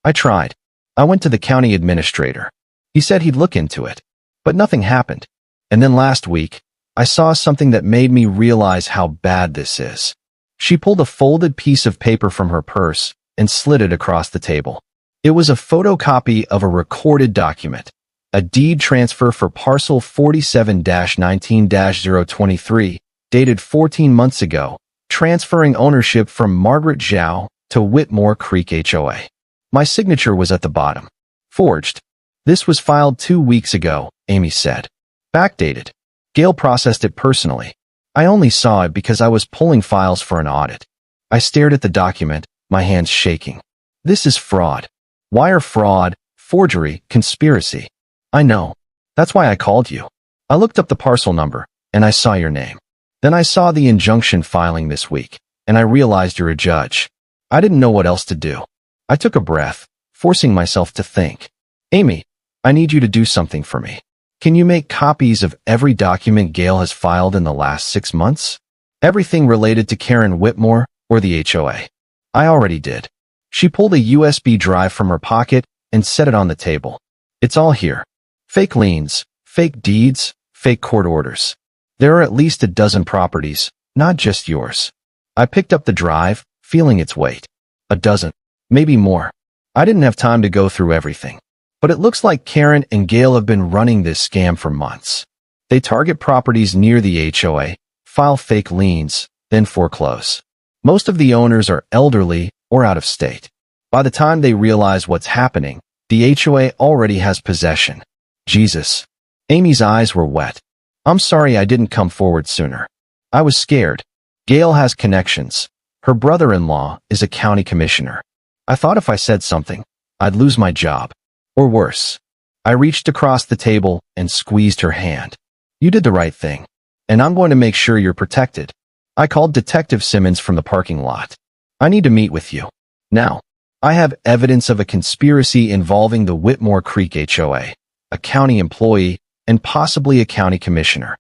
I tried. I went to the county administrator. He said he'd look into it. But nothing happened. And then last week, I saw something that made me realize how bad this is. She pulled a folded piece of paper from her purse and slid it across the table. It was a photocopy of a recorded document, a deed transfer for parcel 47-19-023, dated 14 months ago, transferring ownership from Margaret Zhao to Whitmore Creek HOA. My signature was at the bottom. Forged. This was filed 2 weeks ago, Amy said. Backdated. Gail processed it personally. I only saw it because I was pulling files for an audit. I stared at the document, my hands shaking. This is fraud. Wire fraud, forgery, conspiracy. I know. That's why I called you. I looked up the parcel number, and I saw your name. Then I saw the injunction filing this week, and I realized you're a judge. I didn't know what else to do. I took a breath, forcing myself to think. Amy, I need you to do something for me. Can you make copies of every document Gail has filed in the last 6 months? Everything related to Karen Whitmore or the HOA. I already did. She pulled a USB drive from her pocket and set it on the table. It's all here. Fake liens, fake deeds, fake court orders. There are at least a dozen properties, not just yours. I picked up the drive, feeling its weight. A dozen, maybe more. I didn't have time to go through everything. But it looks like Karen and Gail have been running this scam for months. They target properties near the HOA, file fake liens, then foreclose. Most of the owners are elderly or out of state. By the time they realize what's happening, the HOA already has possession. Jesus. Amy's eyes were wet. I'm sorry I didn't come forward sooner. I was scared. Gail has connections. Her brother-in-law is a county commissioner. I thought if I said something, I'd lose my job. Or worse. I reached across the table and squeezed her hand. You did the right thing, and I'm going to make sure you're protected. I called Detective Simmons from the parking lot. I need to meet with you. Now, I have evidence of a conspiracy involving the Whitmore Creek HOA, a county employee, and possibly a county commissioner.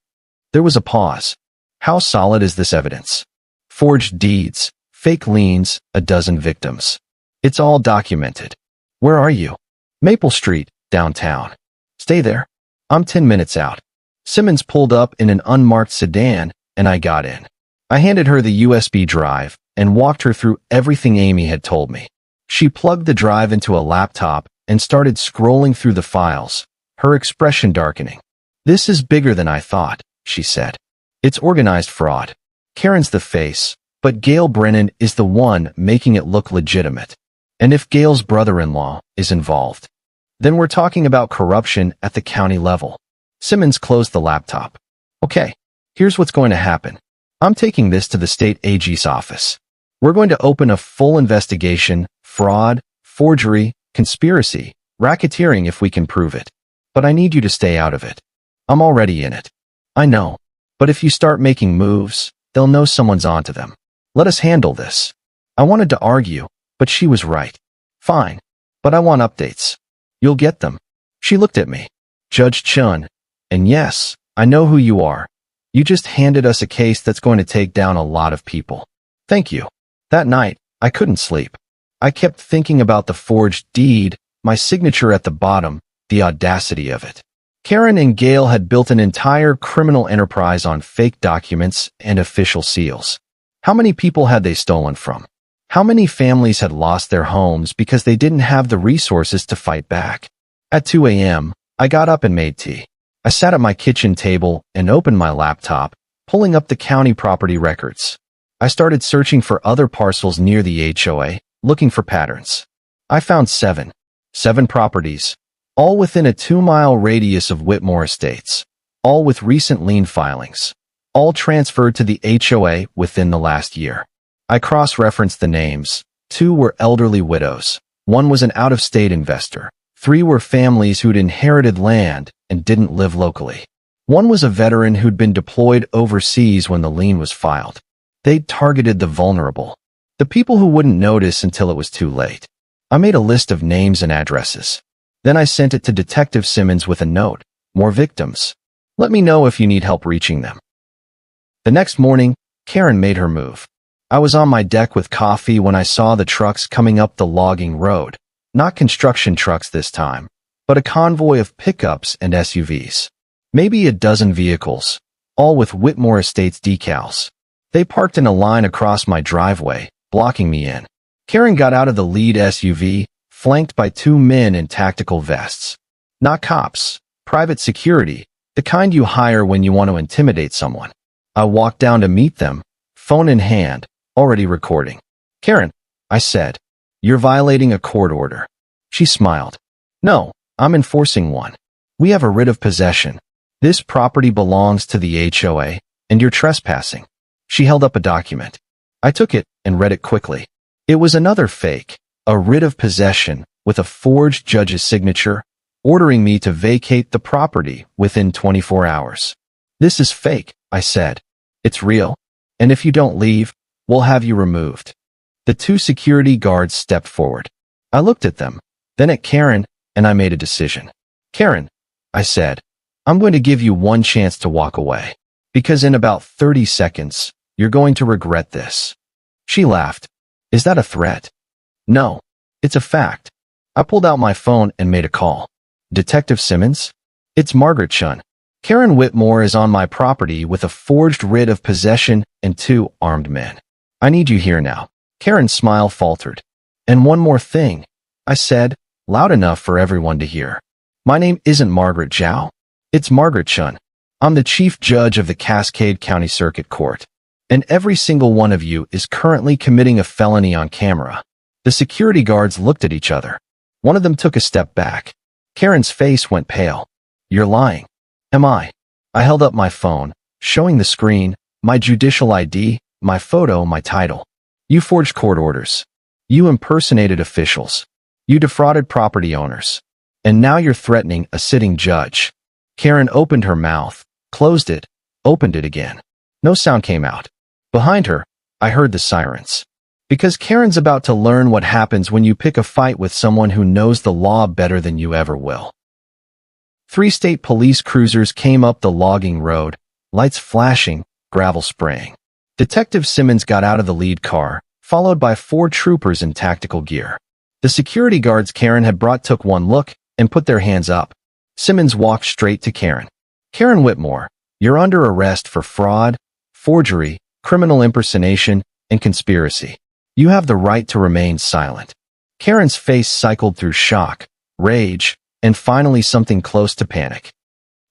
There was a pause. How solid is this evidence? Forged deeds, fake liens, a dozen victims. It's all documented. Where are you? Maple Street, downtown. Stay there. I'm 10 minutes out. Simmons pulled up in an unmarked sedan, and I got in. I handed her the USB drive and walked her through everything Amy had told me. She plugged the drive into a laptop and started scrolling through the files, her expression darkening. This is bigger than I thought, she said. It's organized fraud. Karen's the face, but Gail Brennan is the one making it look legitimate. And if Gail's brother-in-law is involved, then we're talking about corruption at the county level. Simmons closed the laptop. Okay, here's what's going to happen. I'm taking this to the state AG's office. We're going to open a full investigation, fraud, forgery, conspiracy, racketeering if we can prove it. But I need you to stay out of it. I'm already in it. I know. But if you start making moves, they'll know someone's onto them. Let us handle this. I wanted to argue, but she was right. Fine. But I want updates. You'll get them. She looked at me. Judge Chun. And yes, I know who you are. You just handed us a case that's going to take down a lot of people. Thank you. That night, I couldn't sleep. I kept thinking about the forged deed, my signature at the bottom, the audacity of it. Karen and Gail had built an entire criminal enterprise on fake documents and official seals. How many people had they stolen from? How many families had lost their homes because they didn't have the resources to fight back? At 2 a.m., I got up and made tea. I sat at my kitchen table and opened my laptop, pulling up the county property records. I started searching for other parcels near the HOA, looking for patterns. I found 7 properties, all within a 2-mile radius of Whitmore Estates, all with recent lien filings, all transferred to the HOA within the last year. I cross-referenced the names. 2 were elderly widows. 1 was an out-of-state investor. 3 were families who'd inherited land and didn't live locally. 1 was a veteran who'd been deployed overseas when the lien was filed. They'd targeted the vulnerable, the people who wouldn't notice until it was too late. I made a list of names and addresses. Then I sent it to Detective Simmons with a note. More victims. Let me know if you need help reaching them. The next morning, Karen made her move. I was on my deck with coffee when I saw the trucks coming up the logging road. Not construction trucks this time, but a convoy of pickups and SUVs. Maybe a dozen vehicles, all with Whitmore Estates decals. They parked in a line across my driveway, blocking me in. Karen got out of the lead SUV, flanked by 2 men in tactical vests. Not cops, private security, the kind you hire when you want to intimidate someone. I walked down to meet them, phone in hand, already recording. Karen, I said, you're violating a court order. She smiled. No, I'm enforcing one. We have a writ of possession. This property belongs to the HOA, and you're trespassing. She held up a document. I took it and read it quickly. It was another fake, a writ of possession with a forged judge's signature, ordering me to vacate the property within 24 hours. This is fake, I said. It's real. And if you don't leave, we'll have you removed. The two security guards stepped forward. I looked at them, then at Karen, and I made a decision. Karen, I said, I'm going to give you one chance to walk away. Because in about 30 seconds, you're going to regret this. She laughed. Is that a threat? No, it's a fact. I pulled out my phone and made a call. Detective Simmons? It's Margaret Chun. Karen Whitmore is on my property with a forged writ of possession and 2 armed men. I need you here now. Karen's smile faltered. And one more thing, I said, loud enough for everyone to hear. My name isn't Margaret Zhao. It's Margaret Chun. I'm the chief judge of the Cascade County Circuit Court. And every single one of you is currently committing a felony on camera. The security guards looked at each other. One of them took a step back. Karen's face went pale. You're lying. Am I? I held up my phone, showing the screen, my judicial ID, my photo, my title. You forged court orders. You impersonated officials. You defrauded property owners. And now you're threatening a sitting judge. Karen opened her mouth, closed it, opened it again. No sound came out. Behind her, I heard the sirens. Because Karen's about to learn what happens when you pick a fight with someone who knows the law better than you ever will. 3 state police cruisers came up the logging road, lights flashing, gravel spraying. Detective Simmons got out of the lead car, followed by 4 troopers in tactical gear. The security guards Karen had brought took one look and put their hands up. Simmons walked straight to Karen. Karen Whitmore, you're under arrest for fraud, forgery, criminal impersonation, and conspiracy. You have the right to remain silent. Karen's face cycled through shock, rage, and finally something close to panic.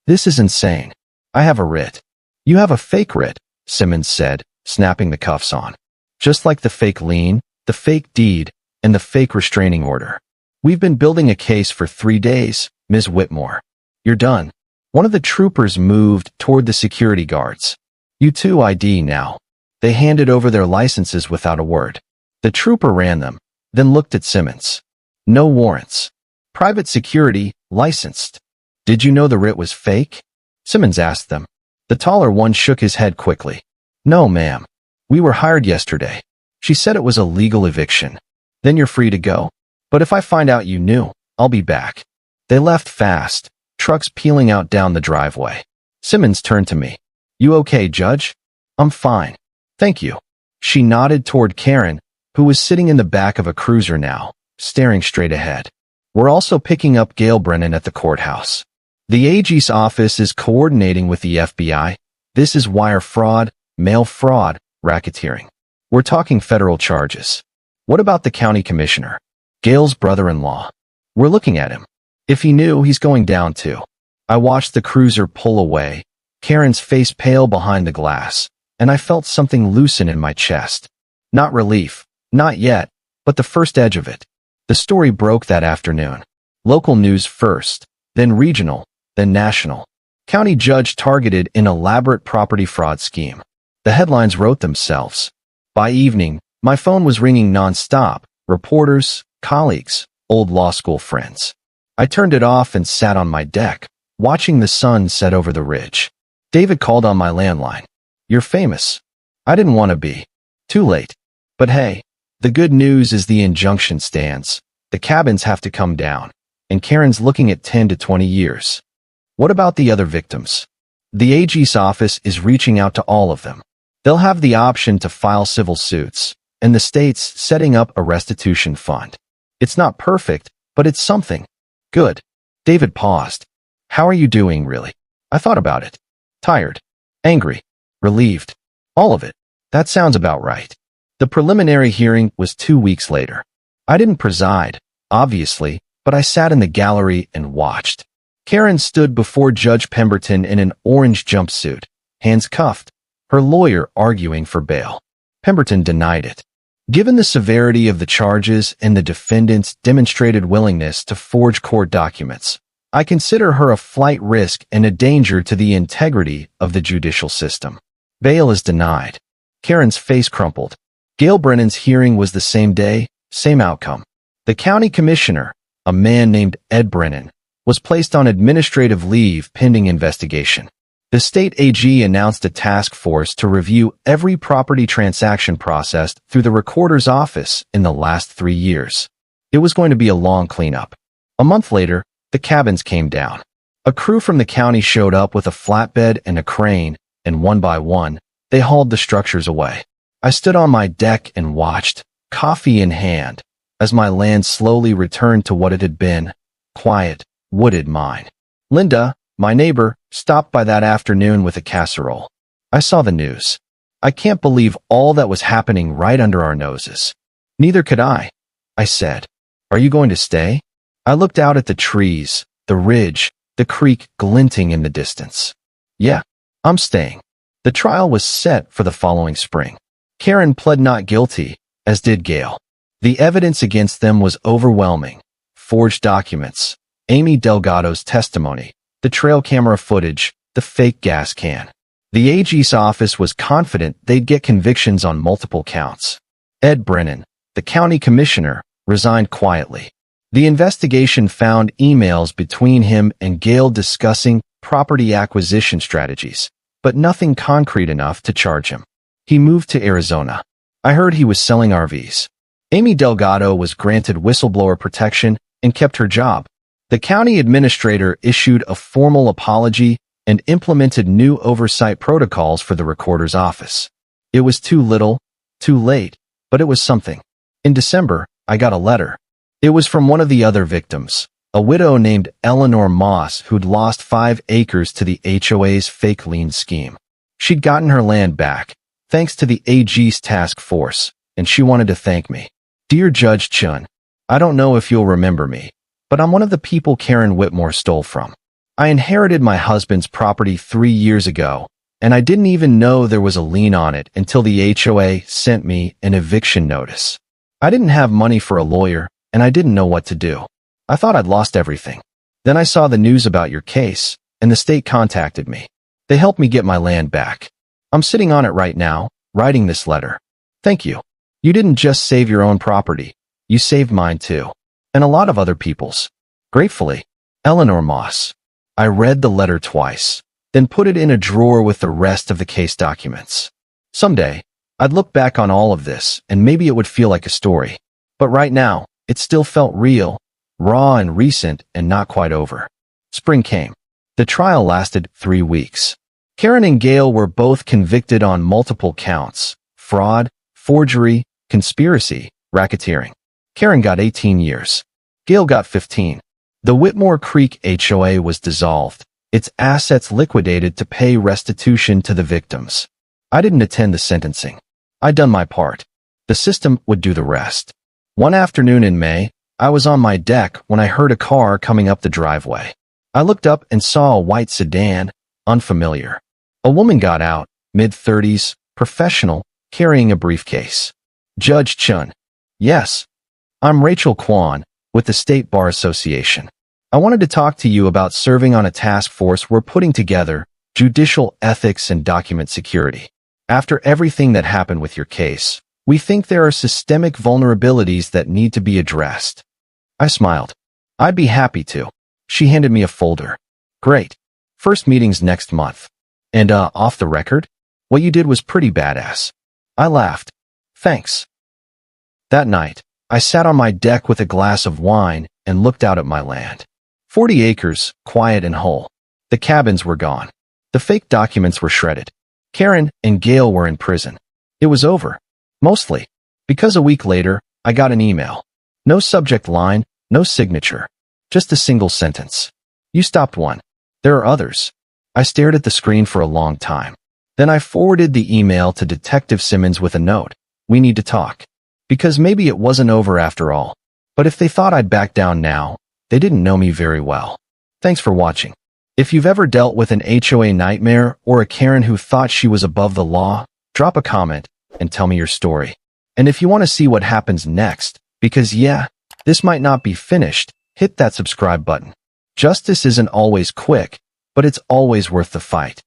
This is insane. I have a writ. You have a fake writ, Simmons said, snapping the cuffs on. Just like the fake lien, the fake deed, and the fake restraining order. We've been building a case for 3 days, Ms. Whitmore. You're done. One of the troopers moved toward the security guards. You 2 ID now. They handed over their licenses without a word. The trooper ran them, then looked at Simmons. No warrants. Private security, licensed. Did you know the writ was fake? Simmons asked them. The taller one shook his head quickly. No, ma'am. We were hired yesterday. She said it was a legal eviction. Then you're free to go. But if I find out you knew, I'll be back. They left fast, trucks peeling out down the driveway. Simmons turned to me. You okay, Judge? I'm fine. Thank you. She nodded toward Karen, who was sitting in the back of a cruiser now, staring straight ahead. We're also picking up Gail Brennan at the courthouse. The AG's office is coordinating with the FBI. This is wire fraud, mail fraud, racketeering. We're talking federal charges. What about the county commissioner? Gail's brother-in-law. We're looking at him. If he knew, he's going down too. I watched the cruiser pull away, Karen's face pale behind the glass, and I felt something loosen in my chest. Not relief, not yet, but the first edge of it. The story broke that afternoon. Local news first, then regional, then national. County judge targeted in elaborate property fraud scheme. The headlines wrote themselves. By evening, my phone was ringing nonstop, reporters, colleagues, old law school friends. I turned it off and sat on my deck, watching the sun set over the ridge. David called on my landline. You're famous. I didn't want to be. Too late. But hey, the good news is the injunction stands. The cabins have to come down, and Karen's looking at 10 to 20 years. What about the other victims? The AG's office is reaching out to all of them. They'll have the option to file civil suits, and the state's setting up a restitution fund. It's not perfect, but it's something. Good. David paused. How are you doing, really? I thought about it. Tired. Angry. Relieved. All of it. That sounds about right. The preliminary hearing was 2 weeks later. I didn't preside, obviously, but I sat in the gallery and watched. Karen stood before Judge Pemberton in an orange jumpsuit, hands cuffed, her lawyer arguing for bail. Pemberton denied it. Given the severity of the charges and the defendant's demonstrated willingness to forge court documents, I consider her a flight risk and a danger to the integrity of the judicial system. Bail is denied. Karen's face crumpled. Gail Brennan's hearing was the same day, same outcome. The county commissioner, a man named Ed Brennan, was placed on administrative leave pending investigation. The state AG announced a task force to review every property transaction processed through the recorder's office in the last 3 years. It was going to be a long cleanup. A month later, the cabins came down. A crew from the county showed up with a flatbed and a crane, and one by one, they hauled the structures away. I stood on my deck and watched, coffee in hand, as my land slowly returned to what it had been, quiet, wooded mine. Linda, my neighbor, stopped by that afternoon with a casserole. I saw the news. I can't believe all that was happening right under our noses. Neither could I said. Are you going to stay? I looked out at the trees, the ridge, the creek glinting in the distance. Yeah, I'm staying. The trial was set for the following spring. Karen pled not guilty, as did Gail. The evidence against them was overwhelming. Forged documents, Amy Delgado's testimony, the trail camera footage, the fake gas can. The AG's office was confident they'd get convictions on multiple counts. Ed Brennan, the county commissioner, resigned quietly. The investigation found emails between him and Gail discussing property acquisition strategies, but nothing concrete enough to charge him. He moved to Arizona. I heard he was selling RVs. Amy Delgado was granted whistleblower protection and kept her job. The county administrator issued a formal apology and implemented new oversight protocols for the recorder's office. It was too little, too late, but it was something. In December, I got a letter. It was from one of the other victims, a widow named Eleanor Moss who'd lost 5 acres to the HOA's fake lien scheme. She'd gotten her land back, thanks to the AG's task force, and she wanted to thank me. Dear Judge Chun, I don't know if you'll remember me, but I'm one of the people Karen Whitmore stole from. I inherited my husband's property 3 years ago, and I didn't even know there was a lien on it until the HOA sent me an eviction notice. I didn't have money for a lawyer, and I didn't know what to do. I thought I'd lost everything. Then I saw the news about your case, and the state contacted me. They helped me get my land back. I'm sitting on it right now, writing this letter. Thank you. You didn't just save your own property. You saved mine too. And a lot of other people's. Gratefully, Eleanor Moss. I read the letter twice, then put it in a drawer with the rest of the case documents. Someday, I'd look back on all of this, and maybe it would feel like a story. But right now, it still felt real, raw and recent, and not quite over. Spring came. The trial lasted 3 weeks. Karen and Gail were both convicted on multiple counts: fraud, forgery, conspiracy, racketeering. Karen got 18 years. Gail got 15. The Whitmore Creek HOA was dissolved, its assets liquidated to pay restitution to the victims. I didn't attend the sentencing. I'd done my part. The system would do the rest. One afternoon in May, I was on my deck when I heard a car coming up the driveway. I looked up and saw a white sedan, unfamiliar. A woman got out, mid-30s, professional, carrying a briefcase. Judge Chun. Yes. I'm Rachel Kwan, with the State Bar Association. I wanted to talk to you about serving on a task force we're putting together, judicial ethics and document security. After everything that happened with your case, we think there are systemic vulnerabilities that need to be addressed. I smiled. I'd be happy to. She handed me a folder. Great. First meeting's next month. And, off the record? What you did was pretty badass. I laughed. Thanks. That night, I sat on my deck with a glass of wine and looked out at my land. 40 acres, quiet and whole. The cabins were gone. The fake documents were shredded. Karen and Gail were in prison. It was over. Mostly. Because a week later, I got an email. No subject line, no signature. Just a single sentence. You stopped one. There are others. I stared at the screen for a long time. Then I forwarded the email to Detective Simmons with a note. We need to talk. Because maybe it wasn't over after all. But if they thought I'd back down now, they didn't know me very well. Thanks for watching. If you've ever dealt with an HOA nightmare or a Karen who thought she was above the law, drop a comment and tell me your story. And if you want to see what happens next, because yeah, this might not be finished, hit that subscribe button. Justice isn't always quick, but it's always worth the fight.